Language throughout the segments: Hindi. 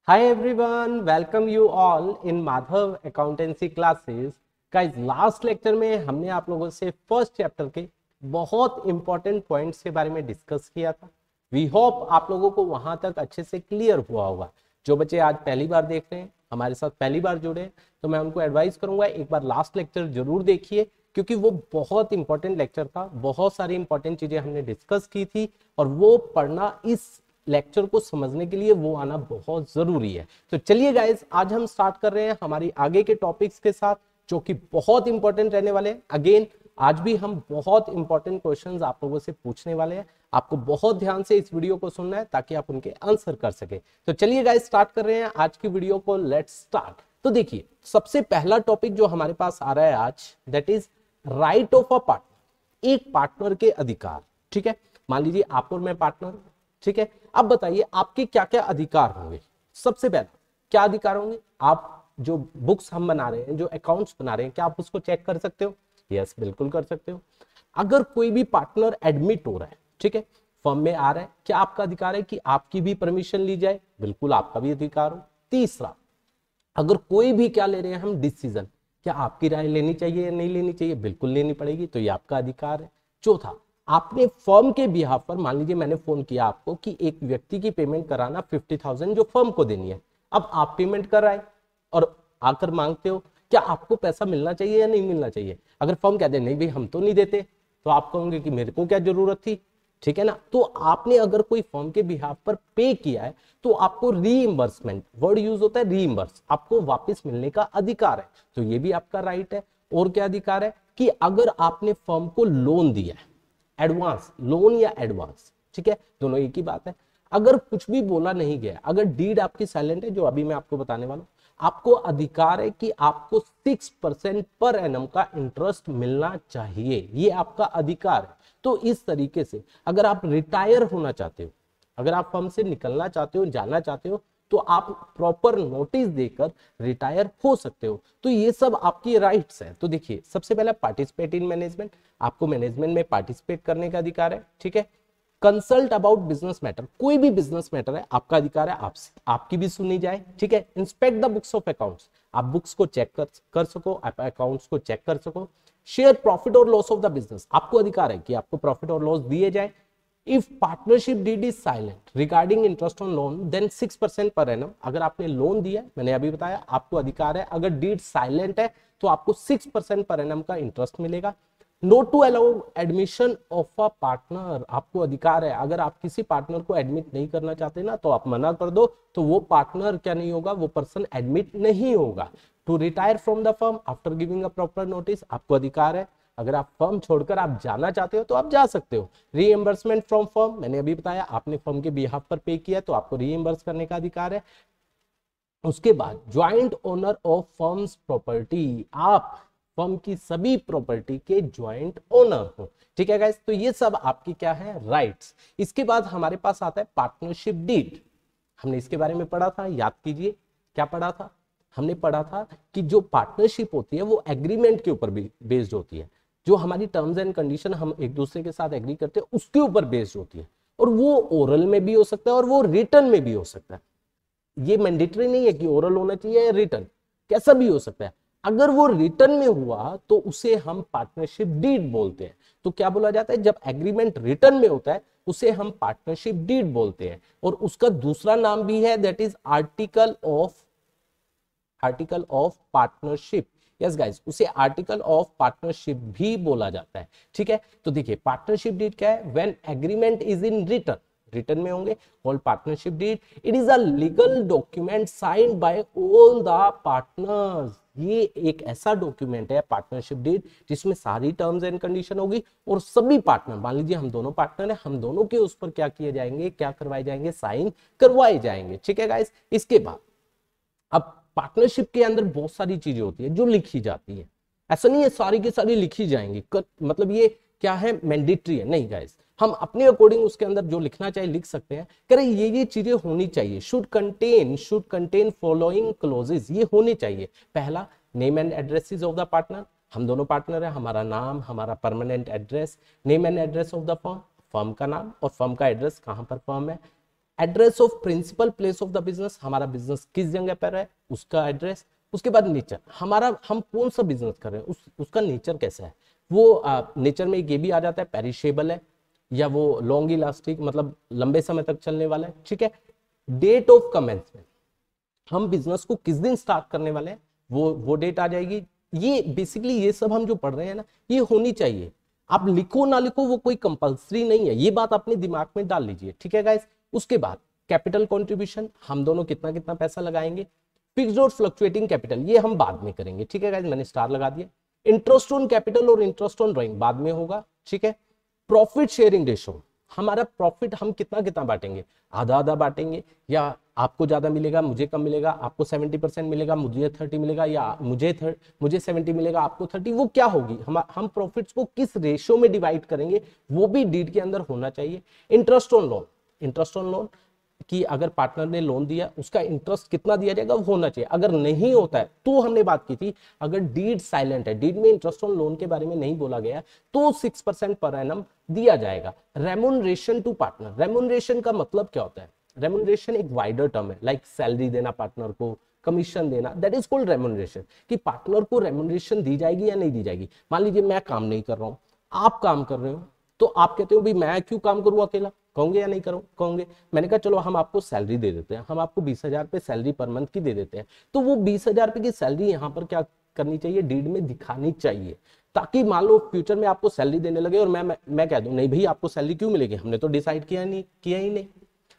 Hi everyone, welcome you all in Madhav accountancy classes. Guys last lecture में हमने आप लोगों से फर्स्ट चैप्टर के बहुत इंपॉर्टेंट पॉइंट्स के बारे में डिस्कस किया था। वी होप आप लोगों को वहां तक अच्छे से क्लियर हुआ होगा। जो बच्चे आज पहली बार देख रहे हैं, हमारे साथ पहली बार जुड़े हैं, तो मैं उनको एडवाइस करूंगा एक बार लास्ट लेक्चर जरूर देखिए, क्योंकि वो बहुत इंपॉर्टेंट लेक्चर था। बहुत सारी इंपॉर्टेंट चीजें हमने डिस्कस की थी और वो पढ़ना इस लेक्चर को समझने के लिए वो आना बहुत जरूरी है। तो चलिए गाइस, आज हम स्टार्ट कर रहे हैं हमारी आगे के टॉपिक्स के साथ, जो कि बहुत इंपॉर्टेंट रहने वाले हैं। अगेन आज भी हम बहुत इंपॉर्टेंट क्वेश्चंस आप लोगों से पूछने वाले हैं। आपको बहुत ध्यान से इस वीडियो को सुनना है ताकि आप उनके आंसर कर सके। तो चलिए गाइस, स्टार्ट कर रहे हैं आज की वीडियो को। Let's start. तो देखिए, सबसे पहला टॉपिक जो हमारे पास आ रहा है आज, that is right of a partner. एक पार्टनर के अधिकार। ठीक है, मान लीजिए आप और मैं पार्टनर। ठीक है, अब बताइए आपके क्या क्या अधिकार होंगे। सबसे पहला क्या अधिकार होंगे? आप जो बुक्स हम बना रहे हैं, जो अकाउंट्स बना रहे हैं, क्या आप उसको चेक कर सकते हो? यस, बिल्कुल कर सकते हो। अगर कोई भी पार्टनर एडमिट हो रहा है, ठीक है, फर्म में आ रहा है, क्या आपका अधिकार है कि आपकी भी परमिशन ली जाए? बिल्कुल, आपका भी अधिकार हो। तीसरा, अगर कोई भी क्या ले रहे हैं हम डिसीजन, क्या आपकी राय लेनी चाहिए या नहीं लेनी चाहिए? बिल्कुल लेनी पड़ेगी, तो ये आपका अधिकार है। चौथा, आपने फर्म के बिहाफ पर, मान लीजिए मैंने फोन किया आपको कि एक व्यक्ति की पेमेंट कराना 50,000 जो फर्म को देनी है। अब आप पेमेंट कर रहे और आकर मांगते हो, क्या आपको पैसा मिलना चाहिए या नहीं मिलना चाहिए? अगर फर्म कहते नहीं भाई हम तो नहीं देते, तो आप कहोगे कि मेरे को क्या जरूरत थी। ठीक है ना? तो आपने अगर कोई फर्म के बिहाफ पर पे किया है तो आपको रीइंबर्समेंट वर्ड यूज होता है, रीइंबर्स, आपको वापस मिलने का अधिकार है। तो ये भी आपका राइट है। और क्या अधिकार है कि अगर आपने फर्म को लोन दिया है, एडवांस लोन या एडवांस, ठीक है, दोनों एक ही बात है। अगर कुछ भी बोला नहीं गया, अगर डीड आपकी साइलेंट है, जो अभी मैं आपको बताने वाला हूं, आपको अधिकार है कि आपको 6% पर एनम का इंटरेस्ट मिलना चाहिए। ये आपका अधिकार है। तो इस तरीके से अगर आप रिटायर होना चाहते हो, अगर आप फर्म से निकलना चाहते हो, जाना चाहते हो, तो आप प्रॉपर नोटिस देकर रिटायर हो सकते हो। तो ये सब आपकी राइट्स है। तो देखिए, सबसे पहला पार्टिसिपेट इन मैनेजमेंट, आपको मैनेजमेंट में पार्टिसिपेट करने का अधिकार है। ठीक है, कंसल्ट अबाउट बिजनेस मैटर, कोई भी बिजनेस मैटर है, आपका अधिकार है आपकी भी सुनी जाए। ठीक है, inspect the books of accounts, आप बुक्स को चेक कर सको, आप अकाउंट्स को चेक कर सको। शेयर प्रॉफिट और लॉस ऑफ द बिजनेस, आपको अधिकार है कि आपको प्रॉफिट और लॉस दिए जाए। If partnership deed is silent regarding interest on loan then 6% per annum, अगर आपने लोन दिया, मैंने अभी बताया, आपको अधिकार है। अगर डीड साइलेंट है तो आपको 6% पर एनम का इंटरेस्ट मिलेगा। Not to allow admission of a partner, आपको अधिकार है, अगर आप किसी पार्टनर को एडमिट नहीं करना चाहते ना, तो आप मना कर दो, तो वो पार्टनर क्या नहीं होगा, वो पर्सन एडमिट नहीं होगा। To retire from the firm after giving a proper notice, आपको अधिकार है, अगर आप फर्म छोड़कर आप जाना चाहते हो तो आप जा सकते हो। रीएम्बर्समेंट फ्रॉम फर्म, मैंने अभी बताया, आपने फर्म के बिहाफ पर पे किया तो आपको रीएम्बर्स करने का अधिकार है। उसके बाद joint owner of firms property, आप फर्म की सभी प्रॉपर्टी के ज्वाइंट ओनर हो। ठीक है गाइस, तो ये सब आपकी क्या है, राइट्स। इसके बाद हमारे पास आता है पार्टनरशिप डीड। हमने इसके बारे में पढ़ा था, याद कीजिए क्या पढ़ा था। हमने पढ़ा था कि जो पार्टनरशिप होती है वो एग्रीमेंट के ऊपर बेस्ड होती है। जो हमारी टर्म्स एंड कंडीशन हम एक दूसरे के साथ एग्री करते हैं उसके ऊपर बेस्ड होती है। और वो ओरल में भी हो सकता है और वो रिटर्न में भी हो सकता है। ये मैंडेटरी नहीं है कि ओरल होना चाहिए या रिटर्न, कैसा भी हो सकता है। अगर वो रिटर्न में हुआ तो उसे हम पार्टनरशिप डीड बोलते हैं। तो क्या बोला जाता है, जब एग्रीमेंट रिटर्न में होता है उसे हम पार्टनरशिप डीड बोलते हैं। और उसका दूसरा नाम भी है, that is article of partnership. Yes guys, उसे आर्टिकल ऑफ पार्टनरशिप भी बोला जाता है। ठीक है, तो देखिए पार्टनरशिप डीड क्या है, when agreement is in return, return में होंगे, called partnership deed. It is a legal document signed by all the partners. ये एक ऐसा डॉक्यूमेंट है पार्टनरशिप डीड जिसमें सारी टर्म्स एंड कंडीशन होगी और सभी पार्टनर, मान लीजिए हम दोनों पार्टनर हैं, हम दोनों के उस पर क्या किए जाएंगे, क्या करवाए जाएंगे, साइन करवाए जाएंगे। ठीक है गाइस, इसके बाद अब पार्टनरशिप के अंदर बहुत सारी चीजें होती है जो लिखी जाती है। ऐसा नहीं है सारी की सारी लिखी जाएंगी, मतलब ये क्या है, मैंडेटरी है नहीं गाइस। हम अपने अकॉर्डिंग उसके अंदर जो लिखना चाहिए लिख सकते हैं। कह रहे ये चीजें होनी चाहिए, शुड कंटेन फॉलोइंग क्लोजेस, ये होनी चाहिए। पहला, name and addresses of the partner, हम दोनों पार्टनर है, हमारा नाम, हमारा permanent address, name and address of the firm, firm का नाम और फर्म का एड्रेस, कहां पर फर्म है। Address of principal place of the business, हमारा बिजनेस किस जगह पर है उसका एड्रेस। उसके बाद नेचर, हमारा हम कौन सा बिजनेस कर रहे हैं उसका नेचर कैसा है। वो नेचर में ये भी आ जाता है पेरिशेबल है या वो लॉन्ग इलास्टिक मतलब लंबे समय तक चलने वाला है, ठीक है। डेट ऑफ कमेंसमेंट, हम बिजनेस को किस दिन स्टार्ट करने वाले हैं वो डेट आ जाएगी। ये बेसिकली ये सब हम जो पढ़ रहे हैं ना ये होनी चाहिए, आप लिखो ना लिखो वो कोई कंपलसरी नहीं है, ये बात अपने दिमाग में डाल लीजिए, ठीक है गाइस। उसके बाद कैपिटल कंट्रीब्यूशन, हम दोनों कितना कितना पैसा लगाएंगे। फिक्स्ड और फ्लक्चुएटिंग कैपिटल ये हम बाद में करेंगे, ठीक है गाइस, मैंने स्टार लगा दिया। इंटरेस्ट ऑन कैपिटल और इंटरेस्ट ऑन ड्राइंग बाद में होगा, ठीक है। प्रॉफिट शेयरिंग रेशो, हमारा प्रॉफिट हम कितना कितना बांटेंगे, आधा आधा बांटेंगे या आपको ज्यादा मिलेगा मुझे कम मिलेगा, आपको 70% मिलेगा मुझे 30 मिलेगा, या मुझे 70 मिलेगा आपको 30, वो क्या होगी, हम प्रॉफिट्स को किस रेशियो में डिवाइड करेंगे वो भी डीड के अंदर होना चाहिए। Interest on loan, interest on loan कि अगर पार्टनर ने लोन दिया उसका इंटरेस्ट कितना दिया जाएगा वो होना चाहिए। अगर नहीं होता है तो हमने बात की थी अगर डीड साइलेंट है, डीड में इंटरेस्ट ऑन लोन के बारे में नहीं बोला गया तो 6% पर एनम दिया जाएगा। रेमुनरेशन टू पार्टनर, रेमुनरेशन का मतलब क्या होता है, रेमुनरेशन एक वाइडर टर्म है, लाइक सैलरी देना पार्टनर को, कमीशन देना, दैट इज कॉल्ड रेमुनरेशन। कि पार्टनर को रेमुनरेशन दी जाएगी या नहीं दी जाएगी। मान लीजिए मैं काम नहीं कर रहा हूं, आप काम कर रहे हो, तो आप कहते हो भाई मैं क्यों काम करूं अकेला, कहोगे या नहीं करो कहोगे। मैंने कहा चलो हम आपको सैलरी दे देते हैं, हम आपको 20,000 रुपए सैलरी पर मंथ की दे देते हैं। तो वो 20,000 रुपए की सैलरी यहाँ पर क्या करनी चाहिए, डीड में दिखानी चाहिए, ताकि मान लो फ्यूचर में आपको सैलरी देने लगे और मैं कह दूं नहीं भाई आपको सैलरी क्यों मिलेगी, हमने तो डिसाइड किया ही नहीं।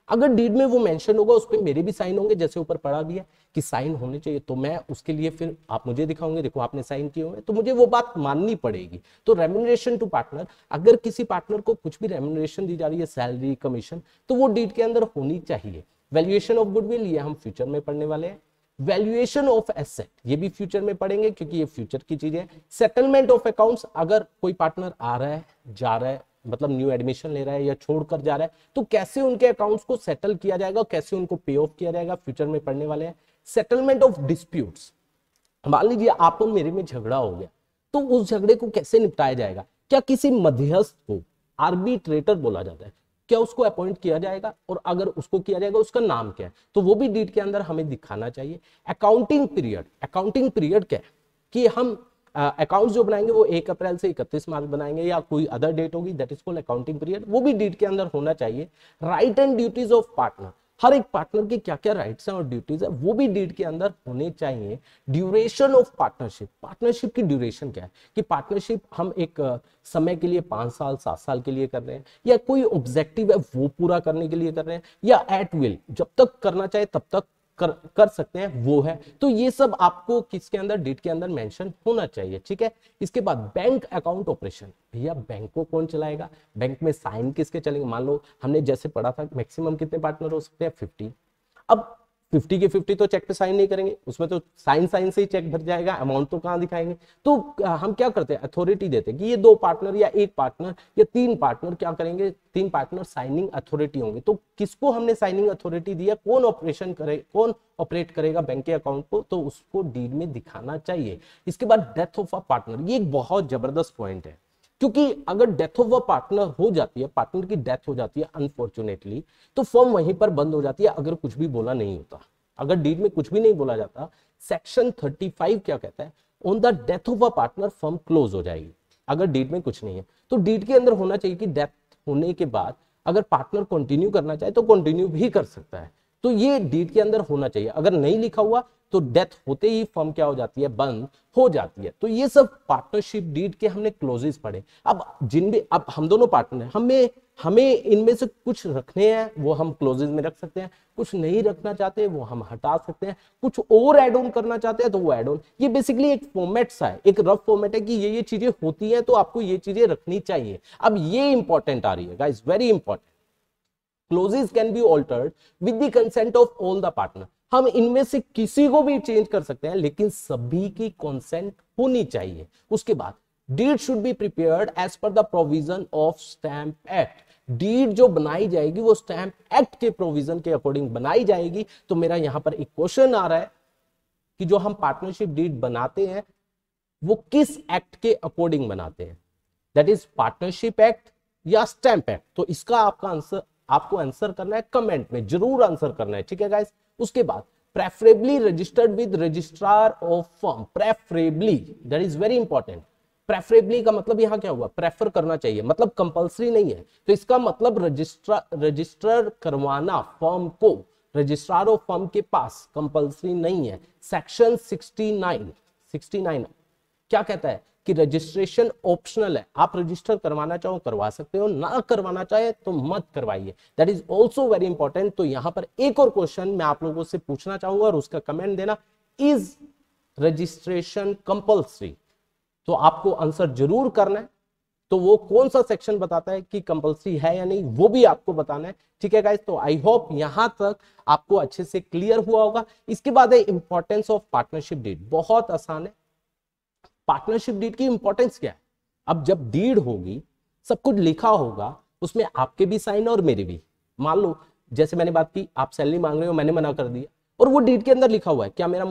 अगर डीड में वो मेंशन होगा उस पर मेरे भी साइन होंगे, जैसे ऊपर पढ़ा भी है कि साइन होने चाहिए, तो मैं उसके लिए फिर आप मुझे दिखाओगे देखो आपने साइन किए होंगे, तो मुझे वो बात माननी पड़ेगी। तो रेम्यूनरेशन टू पार्टनर, अगर किसी पार्टनर को कुछ भी रेम्यूनरेशन दी जा रही है सैलरी कमीशन तो वो डीड के अंदर होनी चाहिए। वैल्यूएशन ऑफ गुडविल ये हम फ्यूचर में पढ़ने वाले हैं। वैल्यूएशन ऑफ एसेट ये भी फ्यूचर में पढ़ेंगे क्योंकि ये फ्यूचर की चीज है। सेटलमेंट ऑफ अकाउंट्स, अगर कोई पार्टनर आ रहा है जा रहा है मतलब न्यू एडमिशन ले रहा है या छोड़कर जा रहा है तो कैसे उनके अकाउंट्स को सेटल किया जाएगा, कैसे उनको पे ऑफ किया जाएगा, फ्यूचर में पढ़ने वाले हैं। सेटलमेंट ऑफ डिस्प्यूट्स, मान लीजिए आप और मेरे में झगड़ा हो गया तो उस झगड़े को कैसे निपटाया जाएगा, क्या किसी मध्यस्थ को आर्बिट्रेटर बोला जाता है, क्या उसको अपॉइंट किया जाएगा, और अगर उसको किया जाएगा उसका नाम क्या है, तो वो भी डीड के अंदर हमें दिखाना चाहिए। अकाउंटिंग पीरियड, अकाउंटिंग पीरियड क्या है कि हम अकाउंट्स जो बनाएंगे वो 1 अप्रैल से 31 मार्च बनाएंगे या कोई अदर डेट होगी, that is called accounting period, वो भी डीड के अंदर होना चाहिए। Right and duties of partner, हर एक पार्टनर की क्या क्या राइट्स हैं और ड्यूटीज है वो भी डीड के अंदर होने चाहिए। ड्यूरेशन ऑफ पार्टनरशिप, पार्टनरशिप की ड्यूरेशन क्या है कि पार्टनरशिप हम एक समय के लिए 5 साल 7 साल के लिए कर रहे हैं या कोई ऑब्जेक्टिव है वो पूरा करने के लिए कर रहे हैं, या एट विल जब तक करना चाहे तब तक कर सकते हैं वो है। तो ये सब आपको किसके अंदर डीड के अंदर मेंशन होना चाहिए, ठीक है। इसके बाद बैंक अकाउंट ऑपरेशन, भैया बैंक को कौन चलाएगा, बैंक में साइन किसके चलेंगे। मान लो हमने जैसे पढ़ा था मैक्सिमम कितने पार्टनर हो सकते हैं 50, अब 50 के 50 तो चेक पे साइन नहीं करेंगे, उसमें तो साइन से ही चेक भर जाएगा, अमाउंट तो कहां दिखाएंगे। तो हम क्या करते हैं अथॉरिटी देते हैं कि ये 2 पार्टनर या 1 पार्टनर या 3 पार्टनर क्या करेंगे, 3 पार्टनर साइनिंग अथॉरिटी होंगे। तो किसको हमने साइनिंग अथॉरिटी दिया, कौन ऑपरेशन करे, कौन ऑपरेट करेगा बैंक के अकाउंट को, तो उसको डीड में दिखाना चाहिए। इसके बाद डेथ ऑफ अ पार्टनर, ये एक बहुत जबरदस्त पॉइंट है क्योंकि अगर डेथ ऑफ अ पार्टनर हो जाती है, पार्टनर की डेथ हो जाती है अनफॉर्चुनेटली, तो फर्म वहीं पर बंद हो जाती है अगर कुछ भी बोला नहीं होता, अगर डीड में कुछ भी नहीं बोला जाता। सेक्शन 35 क्या कहता है, on the death of a partner firm close हो जाएगी अगर डीड में कुछ नहीं है। तो डीड के अंदर होना चाहिए कि डेथ होने के बाद अगर पार्टनर कंटिन्यू करना चाहे तो कंटिन्यू भी कर सकता है, तो ये डीड के अंदर होना चाहिए। अगर नहीं लिखा हुआ तो डेथ होते ही फर्म क्या हो जाती है, बंद हो जाती है। तो ये सब पार्टनरशिप डीड के हमने क्लोजेस पढ़े। अब अब हम दोनों पार्टनर हैं, हमें इनमें से कुछ रखने हैं वो हम क्लोजेस में रख सकते हैं, कुछ नहीं रखना चाहते वो हम हटा सकते हैं, कुछ और एड ऑन करना चाहते हैं तो वो एड ऑन। ये बेसिकली एक फॉर्मेट सा है, एक रफ फॉर्मेट है कि ये चीजें होती हैं तो आपको ये चीजें रखनी चाहिए। अब ये इंपॉर्टेंट आ रही है guys, very important. Clauses can be altered with the consent of all the partner, हम इनमें से किसी को भी चेंज कर सकते हैं लेकिन सभी की कंसेंट होनी चाहिए। उसके बाद deed should be prepared as per the provision of stamp act, deed जो बनाई जाएगी वो स्टैंप एक्ट के प्रोविजन के अकॉर्डिंग बनाई जाएगी। तो मेरा यहां पर एक क्वेश्चन आ रहा है कि जो हम पार्टनरशिप डीड बनाते हैं वो किस एक्ट के अकॉर्डिंग बनाते हैं, दैट इज पार्टनरशिप एक्ट या स्टैंप एक्ट। तो इसका आपका आंसर आपको आंसर करना है कमेंट में, जरूर आंसर करना है, ठीक है गाइस। उसके बाद preferably registered with registrar of firm, preferably, that is very important. Preferably का मतलब यहां क्या हुआ, प्रेफर करना चाहिए, मतलब कंपलसरी नहीं है। तो इसका मतलब रजिस्टर करवाना फर्म को, रजिस्ट्रार ऑफ फर्म के पास कंपलसरी नहीं है। सेक्शन 69 क्या कहता है कि रजिस्ट्रेशन ऑप्शनल है, आप रजिस्टर करवाना चाहो करवा सकते हो, ना करवाना चाहे तो मत करवाइए, that is also very important. तो यहां पर एक और क्वेश्चन मैं आप लोगों से पूछना चाहूंगा और उसका कमेंट देना, इज रजिस्ट्रेशन कंपल्सरी? तो आपको आंसर जरूर करना है। तो वो कौन सा सेक्शन बताता है कि कंपल्सरी है या नहीं, वो भी आपको बताना है, ठीक है गाइस। तो आई होप यहां तक आपको अच्छे से क्लियर हुआ होगा। इसके बाद है इंपॉर्टेंस ऑफ पार्टनरशिप डीड, बहुत आसान है। पार्टनरशिप डीड की इंपॉर्टेंस क्या है? अब जब डीड होगी, सब कुछ लिखा होगा, उसमें आपके भी साइन और मेरे भी। मान लो जैसे मैंने बात की, आप सैलरी मांग रहे हो, मैंने मना कर दिया, और वो डीड के अंदर लिखा हुआ है, क्या मेरा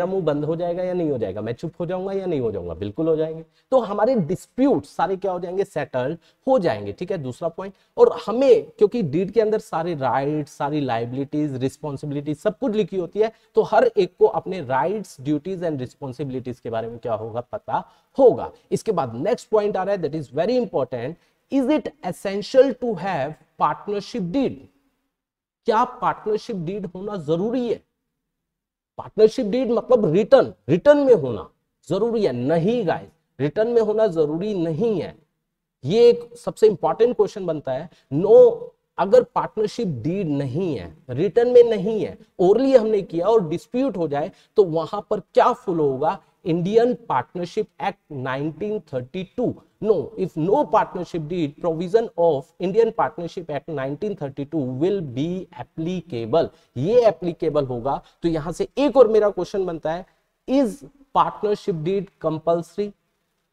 मुंह बंद हो जाएगा या नहीं हो जाएगा? मैं चुप हो जाऊंगा या नहीं हो जाऊंगा? बिल्कुल हो जाएंगे। तो हमारे डिस्प्यूट सारे क्या हो जाएंगे, सेटल्ड हो जाएंगे, ठीक है। दूसरा पॉइंट, और हमें क्योंकि डीड के अंदर सारे राइट्स, सारी लाइबिलिटीज, रिस्पॉन्सिबिलिटीज सब कुछ लिखी होती है, तो हर एक को अपने राइट्स, ड्यूटीज एंड रिस्पॉन्सिबिलिटीज के बारे में क्या होगा, पता होगा। इसके बाद नेक्स्ट पॉइंट आ रहा है, that is very important, is it essential to have partnership deed? क्या पार्टनरशिप डीड होना जरूरी है? पार्टनरशिप डीड मतलब रिटर्न में होना जरूरी है? नहीं गाइस, रिटर्न में होना जरूरी नहीं है। ये एक सबसे इंपॉर्टेंट क्वेश्चन बनता है। नो, अगर पार्टनरशिप डीड नहीं है, रिटर्न में नहीं है, ओरली हमने किया और डिस्प्यूट हो जाए, तो वहां पर क्या फॉलो होगा, Indian partnership act 1932। No, if no partnership deed, provision of Indian partnership act 1932 will be applicable, ये एप्लीकेबल होगा। तो यहां से एक और मेरा क्वेश्चन बनता है, इज पार्टनरशिप डीड कंपल्सरी?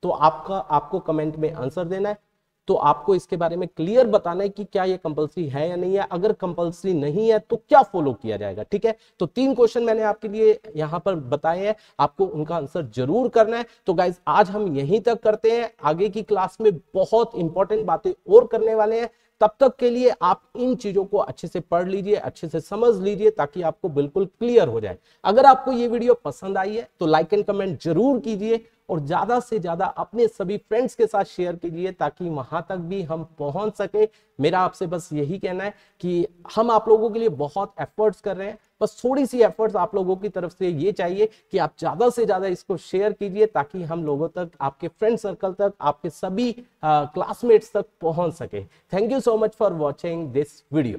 तो आपको कमेंट में आंसर देना है। तो आपको इसके बारे में क्लियर बताना है कि क्या ये कंपल्सरी है या नहीं है। अगर कंपल्सरी नहीं है तो क्या फॉलो किया जाएगा, ठीक है। तो 3 क्वेश्चन मैंने आपके लिए यहां पर बताए हैं, आपको उनका आंसर जरूर करना है। तो गाइज आज हम यहीं तक करते हैं, आगे की क्लास में बहुत इंपॉर्टेंट बातें और करने वाले हैं। तब तक के लिए आप इन चीजों को अच्छे से पढ़ लीजिए, अच्छे से समझ लीजिए, ताकि आपको बिल्कुल क्लियर हो जाए। अगर आपको ये वीडियो पसंद आई है तो लाइक एंड कमेंट जरूर कीजिए, और ज्यादा से ज्यादा अपने सभी फ्रेंड्स के साथ शेयर कीजिए, ताकि वहां तक भी हम पहुंच सके। मेरा आपसे बस यही कहना है कि हम आप लोगों के लिए बहुत एफर्ट्स कर रहे हैं, बस थोड़ी सी एफर्ट्स आप लोगों की तरफ से ये चाहिए कि आप ज्यादा से ज्यादा इसको शेयर कीजिए, ताकि हम लोगों तक, आपके फ्रेंड सर्कल तक, आपके सभी क्लासमेट्स तक पहुंच सके। Thank you so much for watching this video.